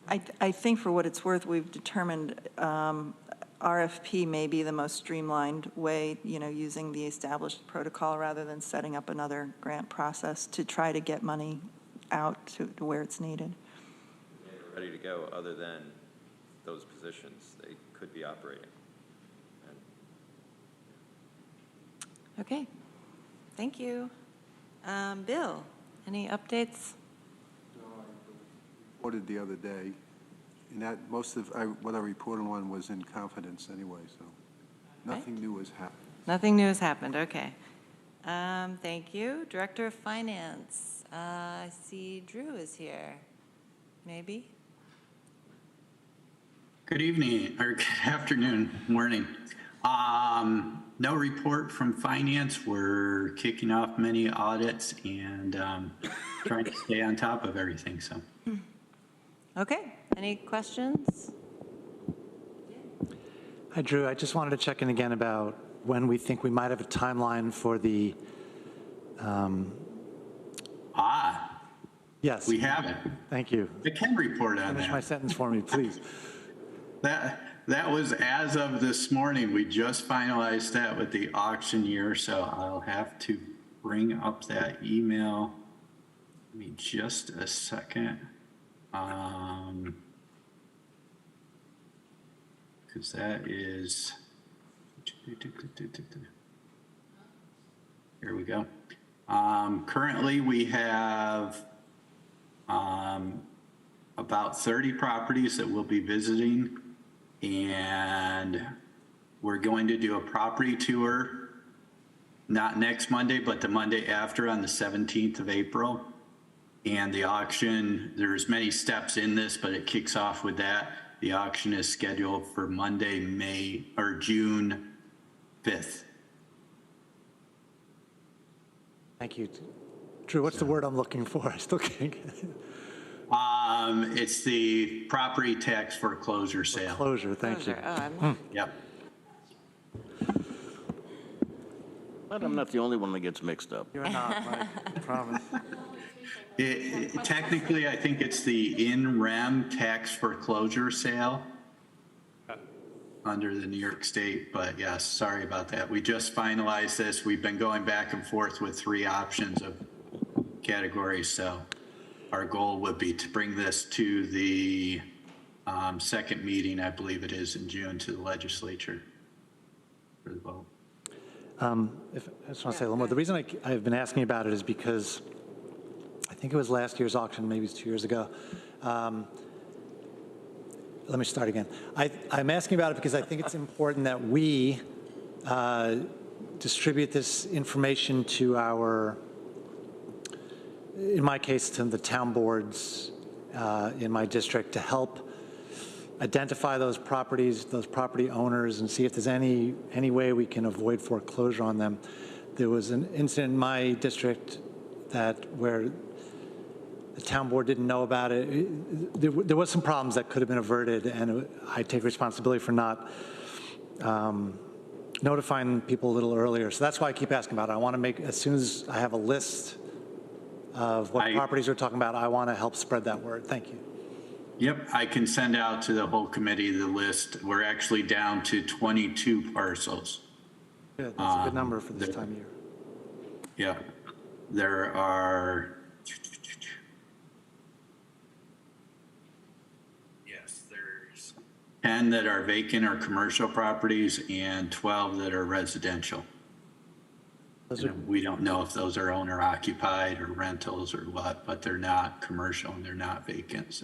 I think for what it's worth, we've determined RFP may be the most streamlined way, using the established protocol rather than setting up another grant process to try to get money out to where it's needed. They're ready to go, other than those positions they could be operating. Okay, thank you. Bill, any updates? No, I reported the other day, and that most of what I reported on was in confidence anyway, so nothing new has happened. Nothing new has happened, okay. Thank you. Director of Finance, I see Drew is here. Maybe? Good evening, or good afternoon, morning. No report from finance. We're kicking off many audits and trying to stay on top of everything, so. Okay, any questions? Hi, Drew. I just wanted to check in again about when we think we might have a timeline for the, yes. We have it. Thank you. I can report on Finish that. my sentence for me, please. That was as of this morning. We just finalized that with the auctioneer, so I'll have to bring up that email. Give me just a second. Because that is, here we go. Currently we have about 30 properties that we'll be visiting, and we're going to do a property tour, not next Monday, but the Monday after, on the 17th of April. And the auction, there's many steps in this, but it kicks off with that. The auction is scheduled for Monday, June 5th. Thank you. Drew, what's the word I'm looking for? I still can't get it. It's the property tax foreclosure sale. Foreclosure, thank you. Yep. But I'm not the only one that gets mixed up. You're not, Mike, I promise. Technically, I think it's the in-rem tax foreclosure sale under the New York State, but yes, sorry about that. We just finalized this. We've been going back and forth with 3 options of categories, so our goal would be to bring this to the second meeting, I believe it is in June, to the legislature for the vote. I just want to say a little more. The reason I've been asking about it is because I think it was last year's auction, maybe it's 2 years ago. Let me start again. I'm asking about it because I think it's important that we distribute this information to our in my case, to the town boards in my district to help identify those properties, those property owners, and see if there's any way we can avoid foreclosure on them. There was an incident in my district where the town board didn't know about it. There was some problems that could have been averted, and I take responsibility for not notifying people a little earlier. So that's why I keep asking about it. I want to make, as soon as I have a list of what properties we're talking about, I want to help spread that word. Thank you. Yep, I can send out to the whole committee the list. We're actually down to 22 parcels. Good, that's a good number for this time of year. Yeah, there are, yes, there's 10 that are vacant or commercial properties and 12 that are residential. And we don't know if those are owner occupied or rentals or what, but they're not commercial and they're not vacant.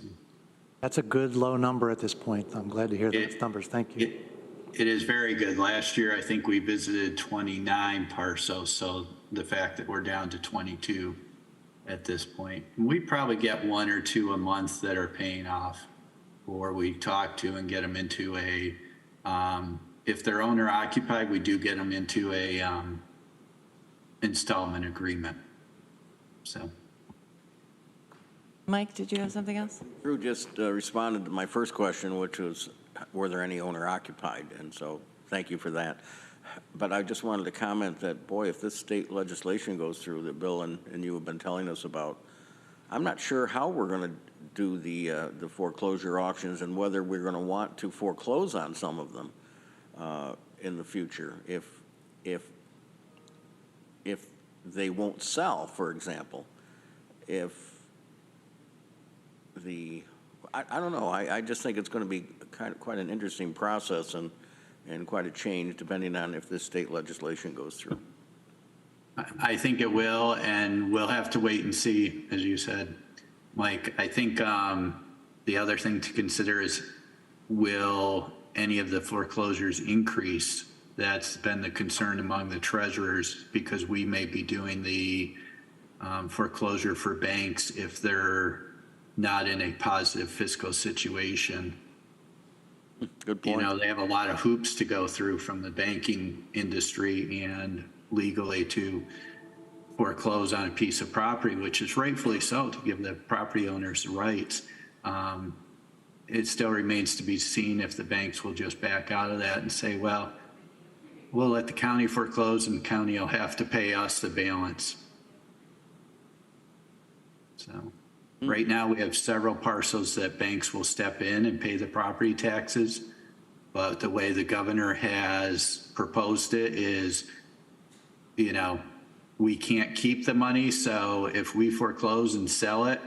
That's a good low number at this point. I'm glad to hear those numbers. Thank you. It is very good. Last year, I think we visited 29 parcels. So the fact that we're down to 22 at this point, we probably get 1 or 2 a month that are paying off, or we talk to and get them into a, if they're owner occupied, we do get them into a installment agreement. So. Mike, did you have something else? Drew just responded to my first question, which was, were there any owner occupied? And so thank you for that. But I just wanted to comment that, boy, if this state legislation goes through that Bill and you have been telling us about, I'm not sure how we're going to do the foreclosure auctions and whether we're going to want to foreclose on some of them in the future if they won't sell, for example. I don't know. I just think it's going to be quite an interesting process and quite a change depending on if this state legislation goes through. I think it will, and we'll have to wait and see, as you said, Mike. I think the other thing to consider is, will any of the foreclosures increase? That's been the concern among the treasurers, because we may be doing the foreclosure for banks if they're not in a positive fiscal situation. Good point. You know, they have a lot of hoops to go through from the banking industry and legally to foreclose on a piece of property, which is rightfully so, to give the property owners the rights. It still remains to be seen if the banks will just back out of that and say, well, we'll let the county foreclose and the county will have to pay us the balance. So right now we have several parcels that banks will step in and pay the property taxes. But the way the governor has proposed it is, you know, we can't keep the money. So if we foreclose and sell it,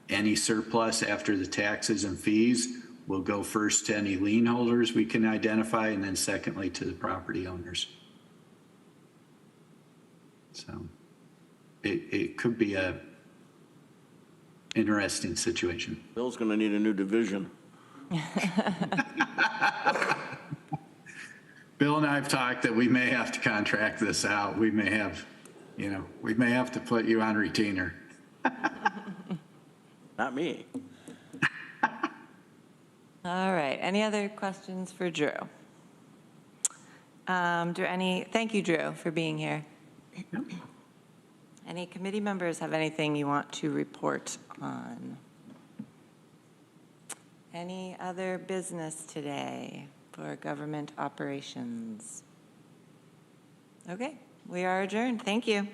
any surplus after the taxes and fees will go first to any lien holders we can identify, and then secondly to the property owners. So it could be a interesting situation. Bill's going to need a new division. Bill and I have talked that we may have to contract this out. We may have, you know, we may have to put you on retainer. Not me. All right. Any other questions for Drew? Thank you, Drew, for being here. Yep. Any committee members have anything you want to report on? Any other business today for government operations? Okay, we are adjourned. Thank you.